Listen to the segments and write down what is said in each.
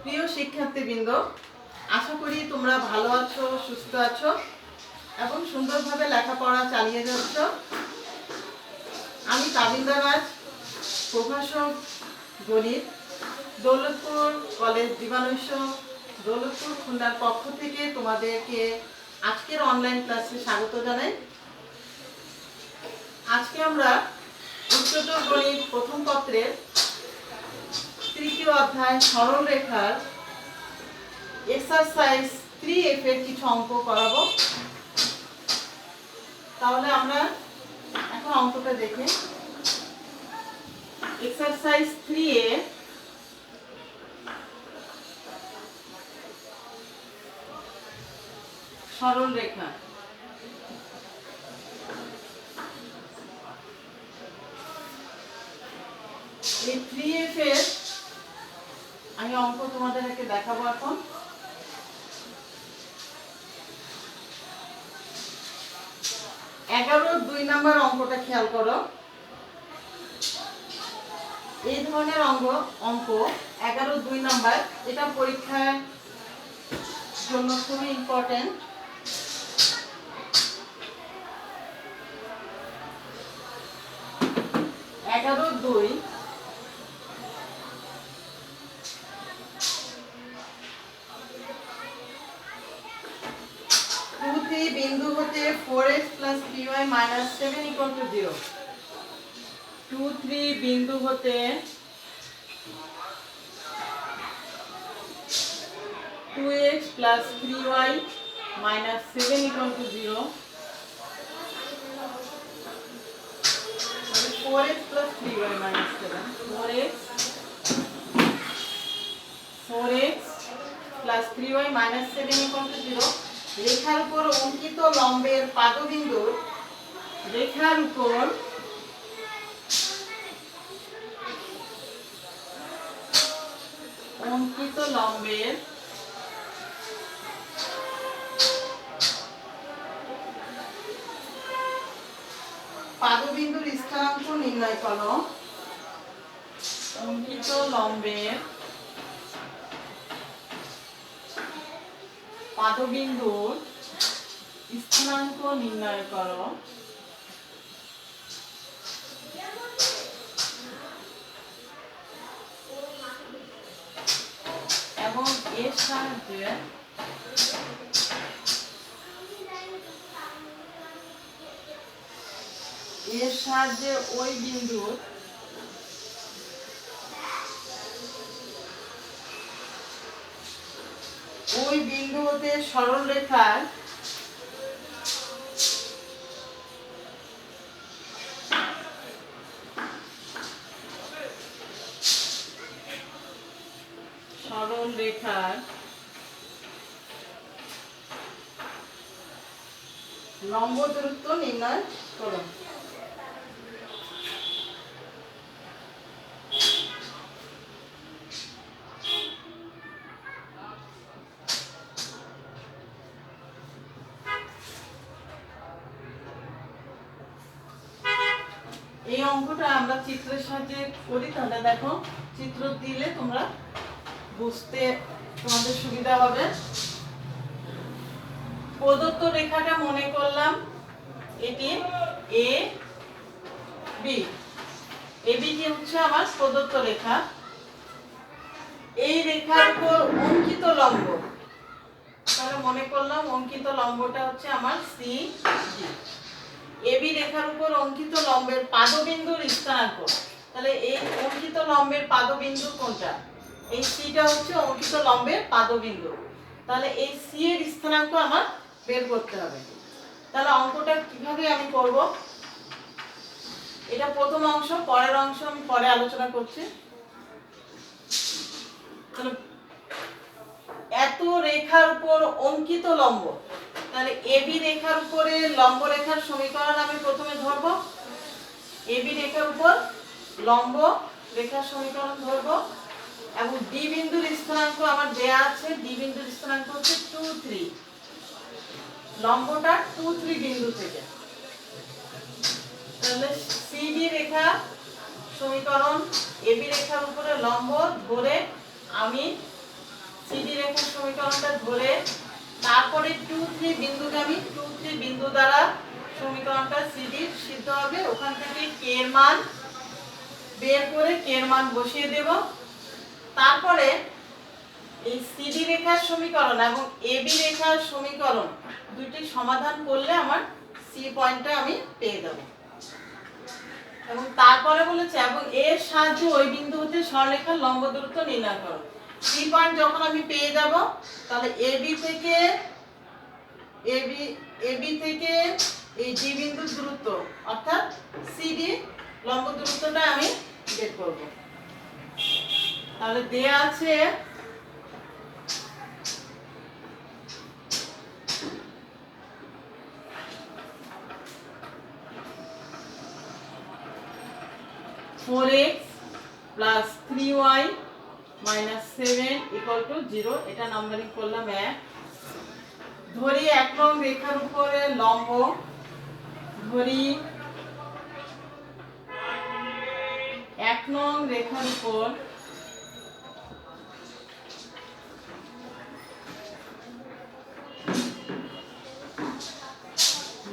প্রিয় শিক্ষার্থীবৃন্দ, আশা করি তোমরা ভালো আছো, সুস্থ আছো এবং সুন্দরভাবে লেখাপড়া চালিয়ে যাচ্ছ। আমি তাবিন্দা রাজ, প্রভাষক গণিত, দৌলতপুর কলেজ জীবানৈশ, দৌলতপুর খুলনার পক্ষ থেকে তোমাদেরকে আজকের অনলাইন ক্লাসে স্বাগত জানাই। আজকে আমরা উচ্চতর গণিত প্রথম পত্রের তৃতীয় অধ্যায় সরল রেখার এক্সারসাইজ 3F এর কিছু অঙ্ক করাবো। তাহলে আমরা এখন অঙ্কটা দেখি। এক্সারসাইজ 3A সরল রেখা। এই 3F এর আমি অঙ্ক তোমাদেরকে দেখাবো এখন। এগারো 2 নাম্বার অঙ্কটা খেয়াল করো। এই ধরনের অঙ্ক 11 2 নাম্বার, এটা পরীক্ষার জন্য খুবই ইম্পর্টেন্ট। এগারো 2 2 বিন্দু হতে 4x + 3y - 7 = 0। 2 3 বিন্দু হতে 2x + 3y - 7 = 0। 4x + 3y - 7, 4x + 3y - 7 = 0। রেখার উপর অঙ্কিত লম্বের পাদবিন্দুর রেখার উপর অঙ্কিত লম্বের পাদবিন্দুর স্থানাঙ্ক নির্ণয় করো। অঙ্কিত লম্বের পাদবিন্দুর স্থানাঙ্ক নির্ণয় করো। এবং এর সাহায্যে ওই বিন্দুর বিন্দু হতে সরল রেখার লম্ব দূরত্ব নির্ণয় করো। এই অঙ্কটা আমরা চিত্রের সাহায্যে করি। তাহলে দেখো, চিত্র দিলে তোমরা বুঝতে তোমাদের সুবিধা হবে। প্রদত্ত রেখাটা মনে করলাম এটি এ বি। এবিটি হচ্ছে আমার প্রদত্ত রেখা। এই রেখার উপর অঙ্কিত লম্ব, তাহলে মনে করলাম অঙ্কিত লম্বটা হচ্ছে আমার সি ডি। এবি রেখার উপর অঙ্কিত লম্বের পাদবিন্দুর স্থানাঙ্ক, তাহলে এই অঙ্কিত লম্বের পাদবিন্দু কোনটা? এই সিটা হচ্ছে অঙ্কিত লম্বের পাদবিন্দু। তাহলে এই সি এর স্থানাঙ্ক আমার বের করতে হবে। তাহলে অঙ্কটা কিভাবে আমি করব? এটা প্রথম অংশ, পরের অংশ আমি পরে আলোচনা করছি। তাহলে এত রেখার উপর অঙ্কিত লম্ব, তাহলে এবি রেখার উপরে লম্ব রেখার সমীকরণ আমি প্রথমে ধরব। এবি রেখার উপর লম্ব রেখার সমীকরণ ধরব এবং ডি বিন্দুর স্থানাঙ্ক আমার দেয়া আছে। ডি বিন্দুর স্থানাঙ্ক হচ্ছে 2 3। লম্বটা 2 3 বিন্দু থেকে, তাহলে সিডি রেখা সমীকরণ এবি রেখার উপরে লম্ব ধরে আমি রেখার সমীকরণটা ধরে তারপরে 2 3 বিন্দুগামী 2 3 বিন্দু দ্বারা সমীকরণটা সিডি সিদ্ধ হবে। ওখান থেকে কে এর মান বের করে কে এর মান বসিয়ে দেব। তারপরে এই সিডি রেখার সমীকরণ এবং এবি রেখার সমীকরণ দুইটি সমাধান করলে আমার সি পয়েন্টটা আমি পেয়ে যাব। এবং তারপরে বলেছে এবং এর সাহায্যে ওই বিন্দু হতে সরলরেখার লম্ব দূরত্ব নির্ণয় করো। সি পয়েন্ট যখন আমি পেয়ে যাব তাহলে এবি থেকে এই ডি বিন্দুর দূরত্ব অর্থাৎ সিডি লম্ব দূরত্বটা আমি বের করব। তাহলে দেয়া আছে four x plus 3y minus 7 equal to 0 এটা নাম্বারিং করলাম 1 ধরি এক নং রেখার উপরে লম্ব ধরি এক নং রেখার উপর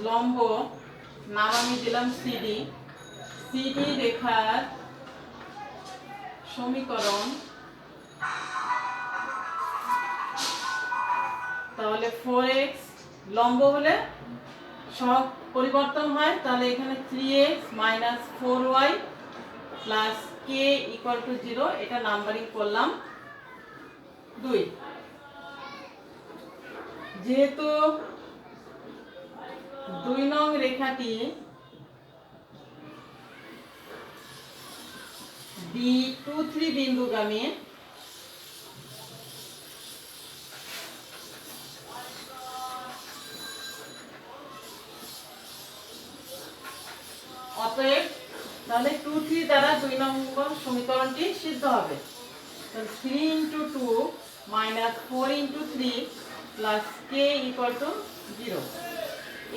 লম্ব নাম আমি দিলাম সিডি সিডি রেখার সমীকরণ তাহলে 4x লম্ব হলে সব পরিবর্তন হয় তাহলে এখানে 3x - 4y + k = 0 এটা নাম্বারিং করলাম 2 যেহেতু 2 নং রেখাটি D23 বিন্দুগামী অতএব তাহলে 23 দ্বারা 2 নম্বর সমীকরণটি সিদ্ধ হবে। তাহলে 3 × 2 - 4 × 3 + k = 0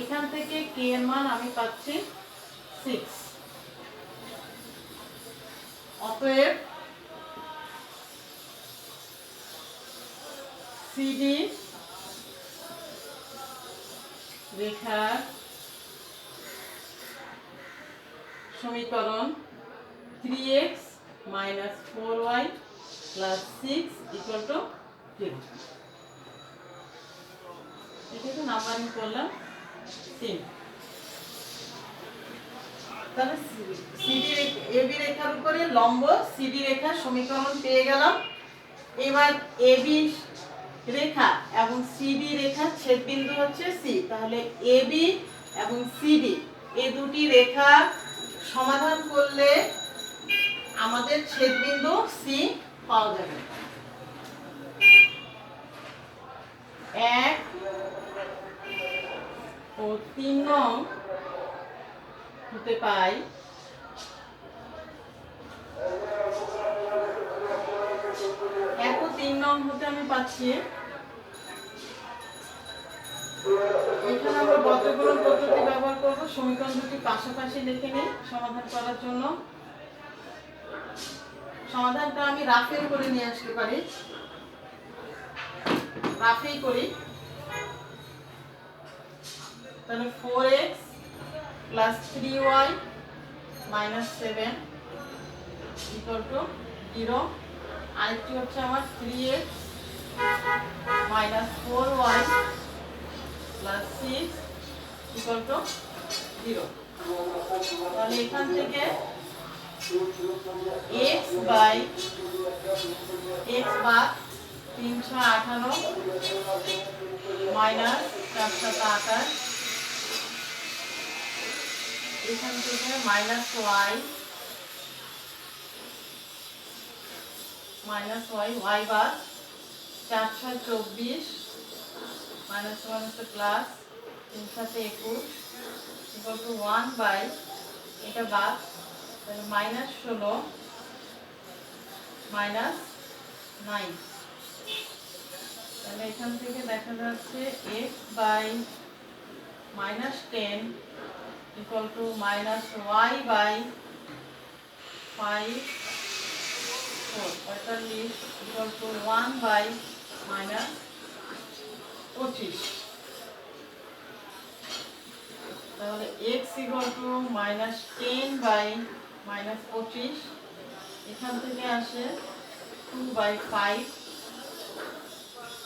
এখান থেকে k এর মান আমি পাচ্ছি 6। অতএব সিডি রেখার সমীকরণ 3x - 4y + 6 = 0 এটাকে নাম্বারিং করলাম 3। তাহলে সিডি এবি রেখার উপরে লম্ব সিডি রেখার সমীকরণ পেয়ে গেলাম। এবার এবি রেখা এবং সিডি রেখার ছেদবিন্দু হচ্ছে সি। তাহলে এবি এবং সিডি এই দুটি রেখা সমাধান করলে আমাদের ছেদবিন্দু সি পাওয়া যাবে। 1 ও 3 নং হতে পাই 1 ও 3 নং হতে আমি পাচ্ছি এখানে আমরা বর্গগুণন পদ্ধতি ব্যবহার করব। সমীকরণ দুটি পাশাপাশি লিখে নিই সমাধান করার জন্য। সমাধানটা আমি রাফেই করে নিয়ে আসতে পারি, রাফেই করি। তাহলে 4x + 3y - 7 = 0 আরেকটি হচ্ছে আমার 3x - 4y + 6 = 0। তাহলে এখান থেকে x বাদ 318 - 428 এখান থেকে -y y বাদ 4 6 24 -1 হচ্ছে প্লাস 3 7 21 = 1 বাই এটা বাদ তাহলে -16 -9 তাহলে এখান থেকে দেখা যাচ্ছে x by -10 = -y by 5 4 45 = 1 by minus 25। তাহলে x ইকুয়াল টু -10/-25, এখান থেকে আসে 2/5,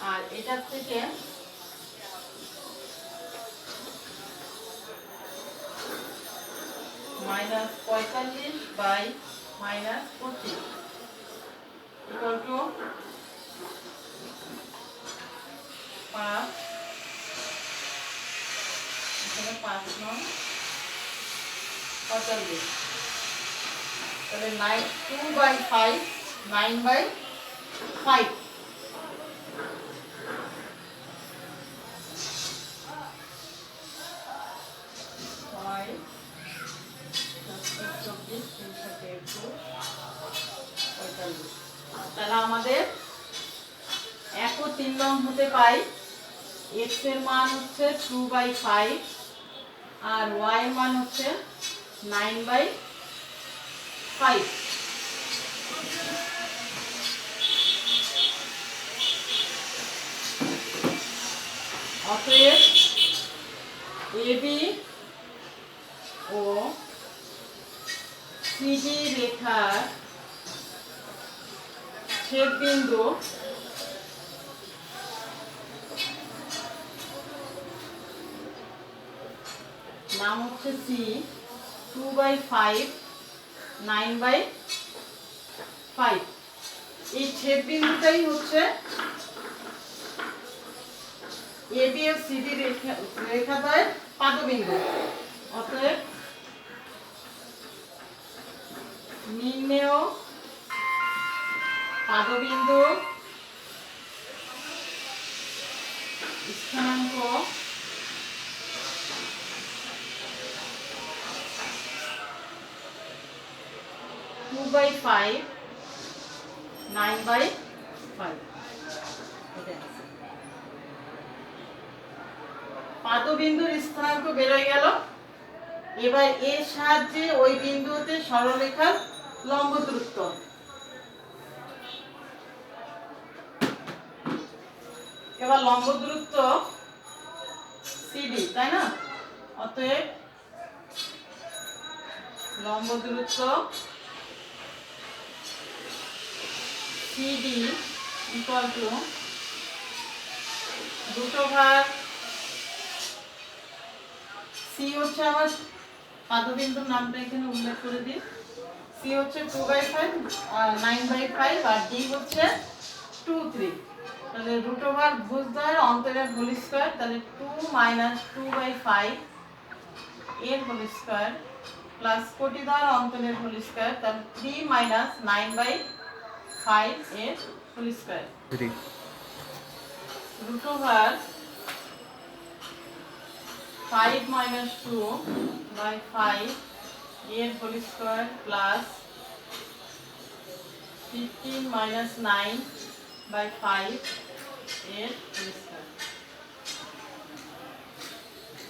আর এটার থেকে -45/-25 ইকুয়াল টু 5, এখানে 5 নং 45, তাহলে 2/5 9/5, তাহলে আমাদের 1 ও 3 নং হতে পাই x এর মান হচ্ছে 2/5 আর y এর মান হচ্ছে 9/5। অতএব AB ও CD রেখার ছেদবিন্দু নাম হচ্ছে C, 2/5 9/5, এই ছেদবিন্দুটাই হচ্ছে AB ও CD রেখাদ্বয়ের পাদবিন্দু। অতএব নিম্নেয় পাদবিন্দু স্থানাঙ্ক by 5 9/5। পাদবিন্দুর স্থানাঙ্ক বের হয়ে গেল। এবার এর সাহায্যে ওই বিন্দুতে সরলরেখার লম্ব দূরত্ব, এবার লম্ব দূরত্ব CD, তাই না? অতএব লম্ব দূরত্ব CD ইকুয়াল টু C হচ্ছে আমার পাদবিন্দুর নামটা এখানে উল্লেখ করে দিই। C হচ্ছে 2/5 9/5 আর D হচ্ছে 2 3, তাহলে ভুজদ্বয়ের অন্তরের হোল স্কয়ার, তাহলে 2 - 2/5 এর হোল স্কয়ার প্লাস কোটিদ্বয়ের অন্তরের হোল স্কয়ার, তাহলে 3 - 9/5 এর হোল স্কয়ার, √5 - 2/5 এর হোল স্কয়ার প্লাস 15 - 9/5 এর হোল স্কয়ার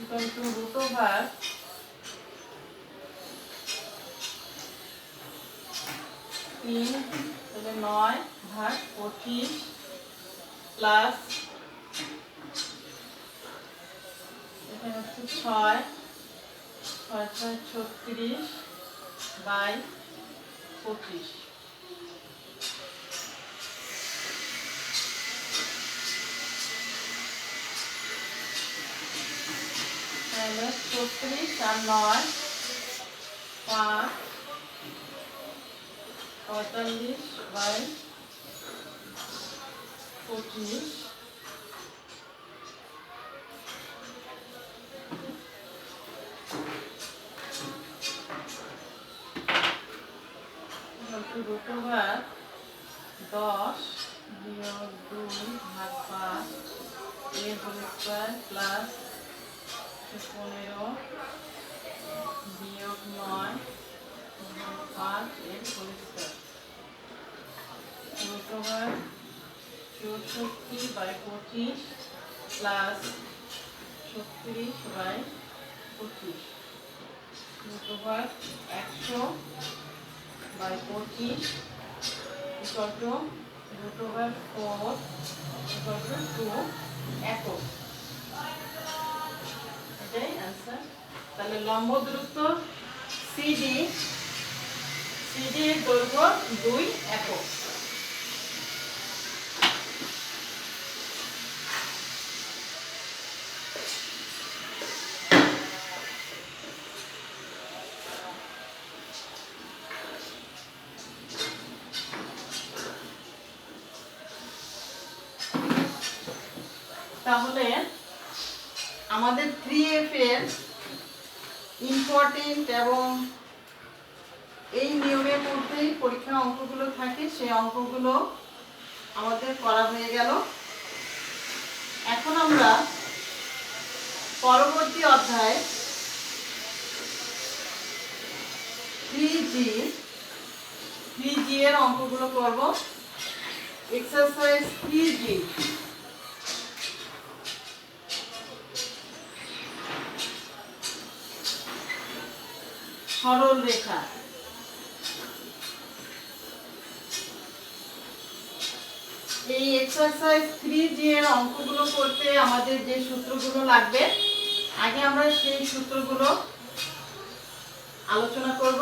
ইকুয়াল টু √3, তাহলে 9/25 প্লাস এখানে হচ্ছে 6 6 6 36/25, তাহলে 36 আর 9 5 45/25 √10 - 2/5 এর হোল স্কয়ার প্লাস 15 - 9/5 এর whole square, √64/25 plus 36/25, √100/25 equal to √4 = 2 একক। এটাই आंसर। তাহলে লম্ব দূরত্ব সিডি এর দৈর্ঘ্য 2 একক। তাহলে আমাদের 3F এর ইম্পর্টেন্ট এবং এই নিয়মের মধ্যেই পরীক্ষার অঙ্কগুলো থাকে, সেই অঙ্কগুলো আমাদের করা হয়ে গেল। এখন আমরা পরবর্তী অধ্যায় 3G এর অঙ্কগুলো করব। Exercise 3G। সরল রেখা। এই এক্সারসাইজ 3G এর অঙ্কগুলো করতে আমাদের যে সূত্রগুলো লাগবে, আগে আমরা সেই সূত্রগুলো আলোচনা করব।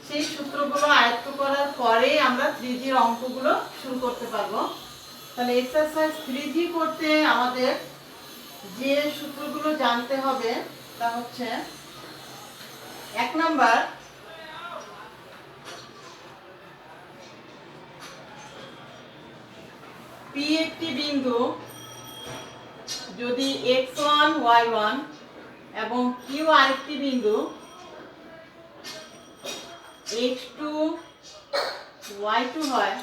সেই সূত্রগুলো আয়ত্ত করার পরে আমরা 3G এর অঙ্কগুলো শুরু করতে পারবো। তাহলে এক্সারসাইজ 3G করতে আমাদের যে সূত্রগুলো জানতে হবে তা হচ্ছে, 1 নাম্বার, P একটি বিন্দু যদি x1 y1 এবং Q আরেকটি বিন্দু x2 y2 হয়,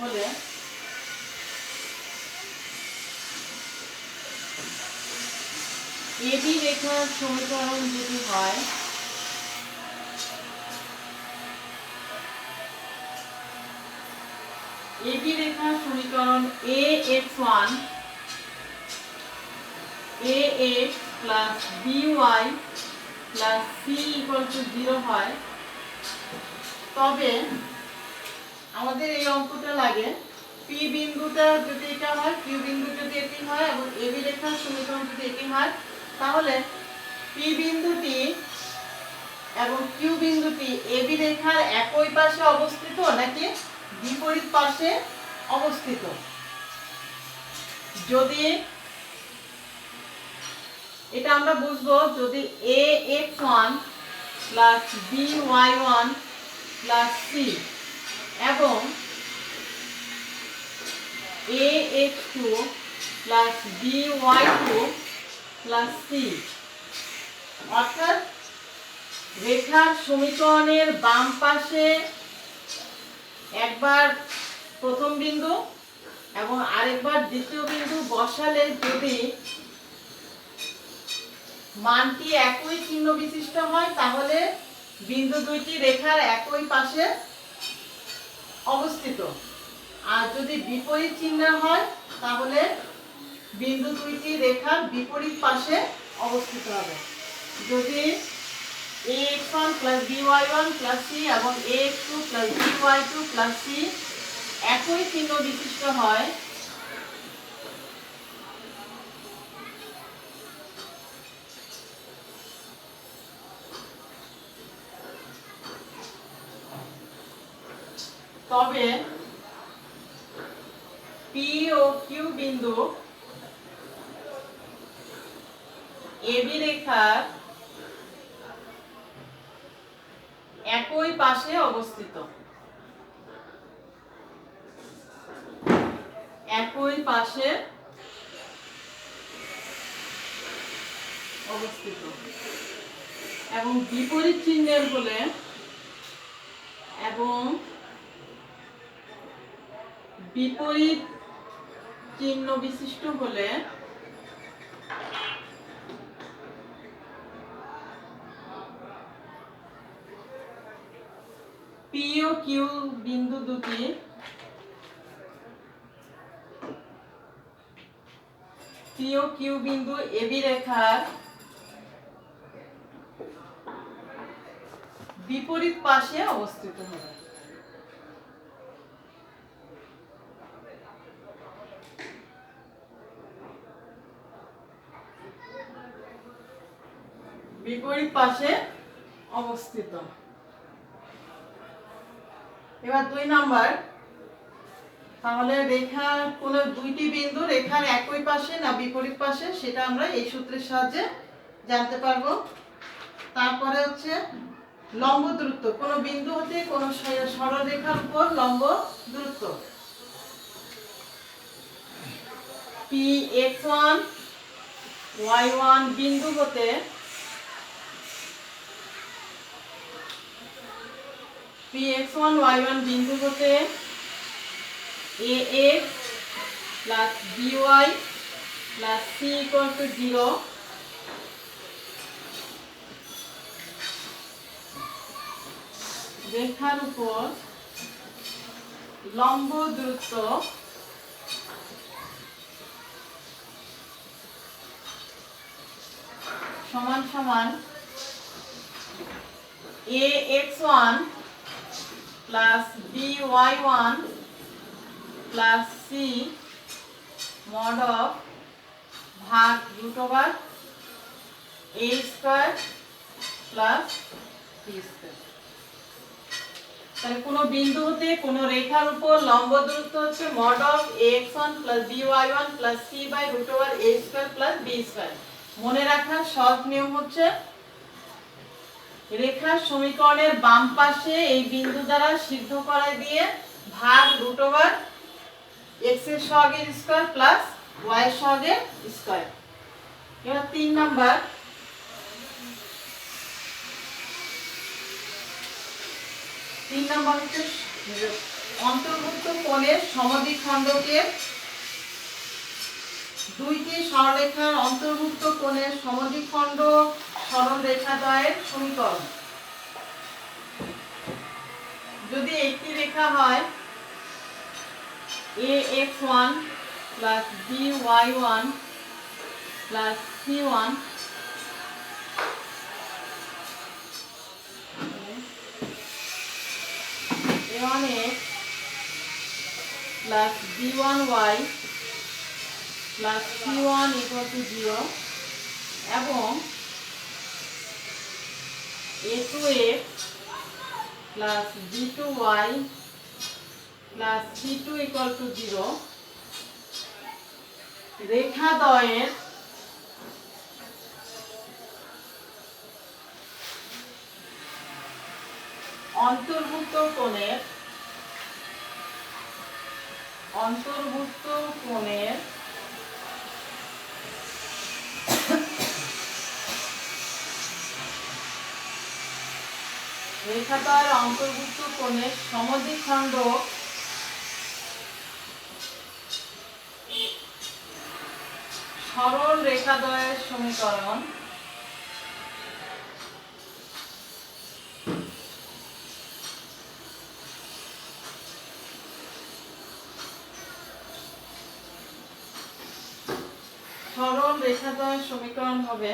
হলে AB রেখার সমীকরণ যদি হয়, AB রেখার সমীকরণ ax1 ax plus by plus c equal to 0 হয়, তবে আমাদের এই অঙ্কটা লাগে P বিন্দুটা যদি এটা হয়, Q বিন্দু যদি এটি হয় এবং AB রেখার সমীকরণ যদি এটি হয়, তাহলে P বিন্দুটি এবং Q বিন্দুটি AB রেখার একই পাশে অবস্থিত নাকি বিপরীত পাশে অবস্থিত। যদি এটা আমরা বুঝবো যদি ax1 plus by1 plus c এবং ax2 plus by2 plus c, অর্থাৎ রেখার সমীকরণের বাম পাশে একবার প্রথম বিন্দু এবং আরেকবার দ্বিতীয় বিন্দু বসালে যদি মানটি একই চিহ্ন বিশিষ্ট হয়, তাহলে বিন্দু দুইটি রেখার একই পাশে অবস্থিত। আর যদি বিপরীত চিহ্ন হয়, তাহলে বিন্দু দুইটি রেখার বিপরীত পাশে অবস্থিত হবে। যদি ax1 plus by1 plus c এবং ax2 plus by2 plus c একই চিহ্ন বিশিষ্ট হয়, তবে P ও Q বিন্দু AB রেখার একই পাশে অবস্থিত। একই পাশে অবস্থিত এবং বিপরীত চিহ্নের হলে এবং বিপরীত চিহ্ন বিশিষ্ট হলে P ও Q বিন্দু দুটি P ও Q বিন্দু AB রেখার বিপরীত পাশে অবস্থিত হবে। বিপরীত পাশে অবস্থিত। এবার 2 নাম্বার, তাহলে রেখার কোন দুইটি বিন্দু রেখার একই পাশে না বিপরীত পাশে সেটা আমরা এই সূত্রের সাহায্যে জানতে পারবো। তারপরে হচ্ছে লম্ব দূরত্ব, কোন বিন্দু হতে কোন সরলরেখার উপর লম্ব দূরত্ব px1 y1 বিন্দু হতে px1 y1 বিন্দু হতে ax plus by plus c equal to 0 রেখার উপর লম্ব দূরত্ব সমান সমান ax1 plus by1 plus c mod of ভাগ root over a square plus b square। তাহলে কোন বিন্দু হতে কোন রেখার উপর লম্ব দূরত্ব হচ্ছে mod of ax1 plus by1 plus c by root over a square plus b square। মনে রাখার সহজ নিয়ম হচ্ছে রেখার সমীকরণের বাম পাশে এই বিন্দু দ্বারা সিদ্ধ করাই দিয়ে ভাগ root over x এর সহগের স্কয়ার প্লাস y এর সহগের স্কয়ার। এবার 3 নাম্বার, হচ্ছে অন্তর্ভুক্ত কোণের সমদ্বিখণ্ডকে দুইটি সরলরেখার অন্তর্ভুক্ত কোণের সমদ্বিখণ্ড সরলরেখাদ্বয়ের সমীকরণ। যদি একটি রেখা হয় ax1 plus by1 plus c1 a1x plus b1y plus c1 equal to 0 এবং a2x plus b2y plus c2 equal to 0 রেখাদ্বয়ের অন্তর্ভুক্ত কোণের রেখাদ্বয়ের অন্তর্ভুক্ত কোণের সমদ্বিখণ্ড সরল রেখাদ্বয়ের সমীকরণ। সরল রেখাদ্বয়ের সমীকরণ হবে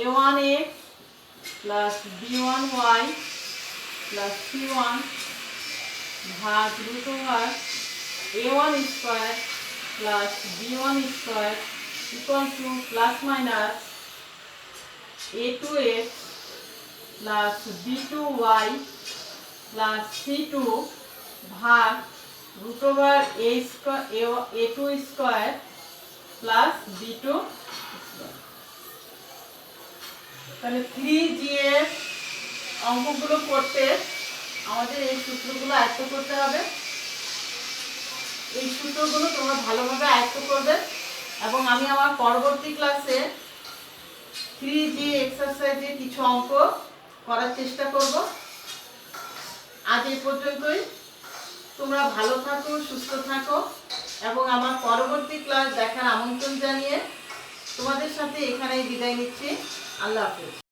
a1x plus b1y plus c1 ভাগ root over a1 square plus b1 square equal to plus minus a2x plus b2y plus c2 ভাগ root over a2 square plus b2 square। তাহলে 3G এর অঙ্কগুলো করতে আমাদের এই সূত্রগুলো আয়ত্ত করতে হবে। এই সূত্রগুলো তোমরা ভালোভাবে আয়ত্ত করবে এবং আমি আমার পরবর্তী ক্লাসে 3G এক্সারসাইজে কিছু অঙ্ক করার চেষ্টা করব। আজ এই পর্যন্তই। তোমরা ভালো থাকো, সুস্থ থাকো এবং আমার পরবর্তী ক্লাস দেখার আমন্ত্রণ জানিয়ে তোমাদের সাথে এখানেই বিদায় নিচ্ছি। আল্লাহ হাফেজ।